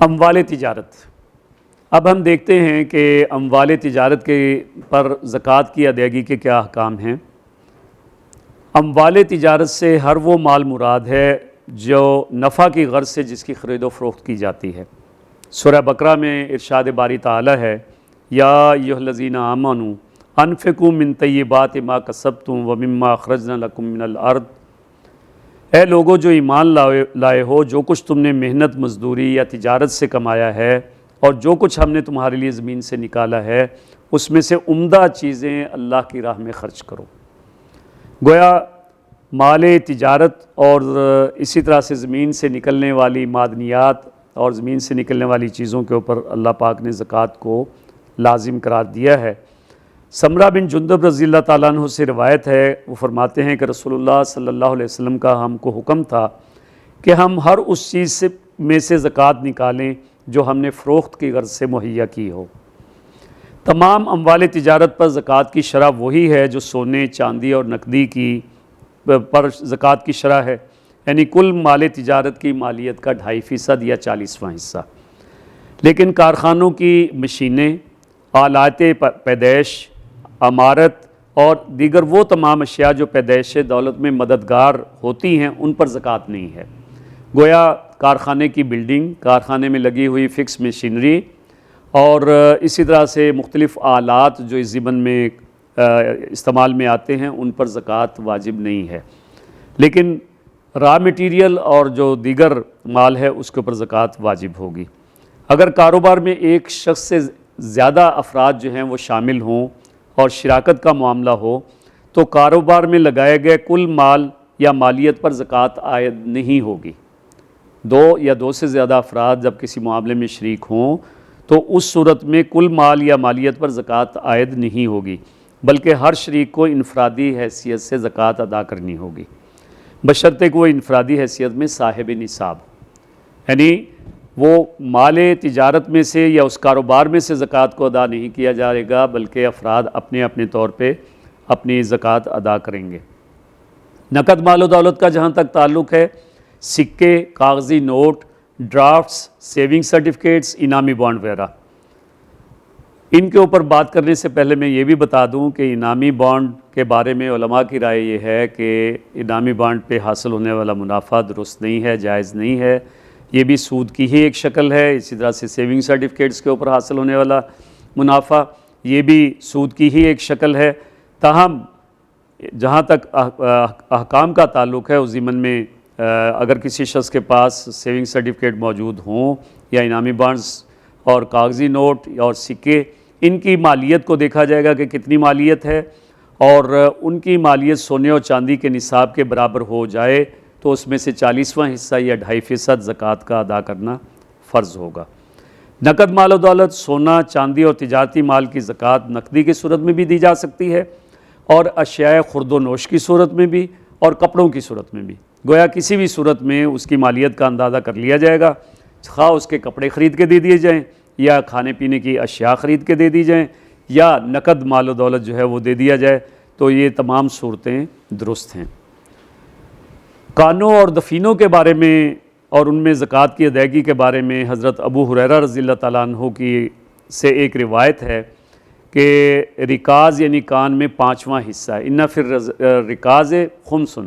اموال تجارت۔ اب ہم دیکھتے ہیں کہ اموال تجارت کے پر زکوٰۃ کی ادائیگی کے کیا احکام ہیں۔ اموال تجارت سے ہر وہ مال مراد ہے جو نفع کی غرض سے جس کی خرید و فروخت کی جاتی ہے۔ سورہ بقرہ میں ارشاد باری تعالی ہے، یا ایھا الذین آمنوا انفقوا من طیبات ما کسبتم ومما اخرجنا لکم من الارض۔ اے لوگو جو ایمان لائے ہو، جو کچھ تم نے محنت مزدوری یا تجارت سے کمایا ہے اور جو کچھ ہم نے تمہارے لیے زمین سے نکالا ہے، اس میں سے عمدہ چیزیں اللہ کی راہ میں خرچ کرو۔ گویا مال تجارت اور اسی طرح سے زمین سے نکلنے والی معدنیات اور زمین سے نکلنے والی چیزوں کے اوپر اللہ پاک نے زکوٰۃ کو لازم قرار دیا ہے۔ سمرہ بن جندب رضی اللہ تعالیٰ عنہ سے روایت ہے، وہ فرماتے ہیں کہ رسول اللہ صلی اللہ علیہ وسلم کا ہم کو حکم تھا کہ ہم ہر اس چیز میں سے زکوٰۃ نکالیں جو ہم نے فروخت کی غرض سے مہیا کی ہو۔ تمام اموال تجارت پر زکوٰۃ کی شرح وہی ہے جو سونے، چاندی اور نقدی کی پر زکوٰۃ کی شرح ہے، یعنی کل مال تجارت کی مالیت کا 2.5% یا 40واں حصہ۔ لیکن کارخانوں کی مشینیں، آلات پیدائش، عمارت اور دیگر وہ تمام اشیاء جو پیدائش دولت میں مددگار ہوتی ہیں، ان پر زکوٰۃ نہیں ہے۔ گویا کارخانے کی بلڈنگ، کارخانے میں لگی ہوئی فکس مشینری اور اسی طرح سے مختلف آلات جو اس ضمن میں استعمال میں آتے ہیں، ان پر زکوٰۃ واجب نہیں ہے۔ لیکن را مٹیریل اور جو دیگر مال ہے اس کے اوپر زکوٰۃ واجب ہوگی۔ اگر کاروبار میں ایک شخص سے زیادہ افراد جو ہیں وہ شامل ہوں اور شراکت کا معاملہ ہو تو کاروبار میں لگائے گئے کل مال یا مالیت پر زکوٰۃ عائد نہیں ہوگی۔ دو یا دو سے زیادہ افراد جب کسی معاملے میں شریک ہوں تو اس صورت میں کل مال یا مالیت پر زکوٰۃ عائد نہیں ہوگی، بلکہ ہر شریک کو انفرادی حیثیت سے زکوٰۃ ادا کرنی ہوگی، بشرطے کہ وہ انفرادی حیثیت میں صاحب نصاب، یعنی وہ مال تجارت میں سے یا اس کاروبار میں سے زکوٰۃ کو ادا نہیں کیا جائے گا، بلکہ افراد اپنے اپنے طور پہ اپنی زکوٰۃ ادا کریں گے۔ نقد مال و دولت کا جہاں تک تعلق ہے، سکے، کاغذی نوٹ، ڈرافٹس، سیونگ سرٹیفکیٹس، انعامی بانڈ وغیرہ، ان کے اوپر بات کرنے سے پہلے میں یہ بھی بتا دوں کہ انعامی بانڈ کے بارے میں علماء کی رائے یہ ہے کہ انعامی بانڈ پہ حاصل ہونے والا منافع درست نہیں ہے، جائز نہیں ہے، یہ بھی سود کی ہی ایک شکل ہے۔ اسی طرح سے سیونگ سرٹیفکیٹس کے اوپر حاصل ہونے والا منافع یہ بھی سود کی ہی ایک شکل ہے۔ تاہم جہاں تک احکام کا تعلق ہے، اس ضمن میں اگر کسی شخص کے پاس سیونگ سرٹیفکیٹ موجود ہوں یا انعامی بانڈز اور کاغذی نوٹ اور سکے، ان کی مالیت کو دیکھا جائے گا کہ کتنی مالیت ہے، اور ان کی مالیت سونے اور چاندی کے نصاب کے برابر ہو جائے تو اس میں سے 40واں حصہ یا 2.5% زکوٰۃ کا ادا کرنا فرض ہوگا۔ نقد مال و دولت، سونا، چاندی اور تجارتی مال کی زکوٰۃ نقدی کی صورت میں بھی دی جا سکتی ہے اور اشیاء خرد و نوش کی صورت میں بھی اور کپڑوں کی صورت میں بھی۔ گویا کسی بھی صورت میں اس کی مالیت کا اندازہ کر لیا جائے گا، خواہ اس کے کپڑے خرید کے دے دیے جائیں یا کھانے پینے کی اشیاء خرید کے دے دی جائیں یا نقد مال و دولت جو ہے وہ دے دیا جائے، تو یہ تمام صورتیں درست ہیں۔ کانوں اور دفینوں کے بارے میں اور ان میں زکوٰۃ کی ادائیگی کے بارے میں حضرت ابو ہریرہ رضی اللہ تعالیٰ عنہ کی سے ایک روایت ہے کہ رکاز یعنی کان میں 5واں حصہ ہے، ان فی الرکاز خمس،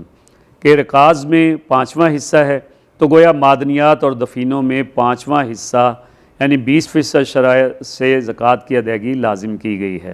کہ رکاز میں 5واں حصہ ہے، تو گویا معدنیات اور دفینوں میں 5واں حصہ یعنی 20% شرائع سے زکوٰۃ کی ادائیگی لازم کی گئی ہے۔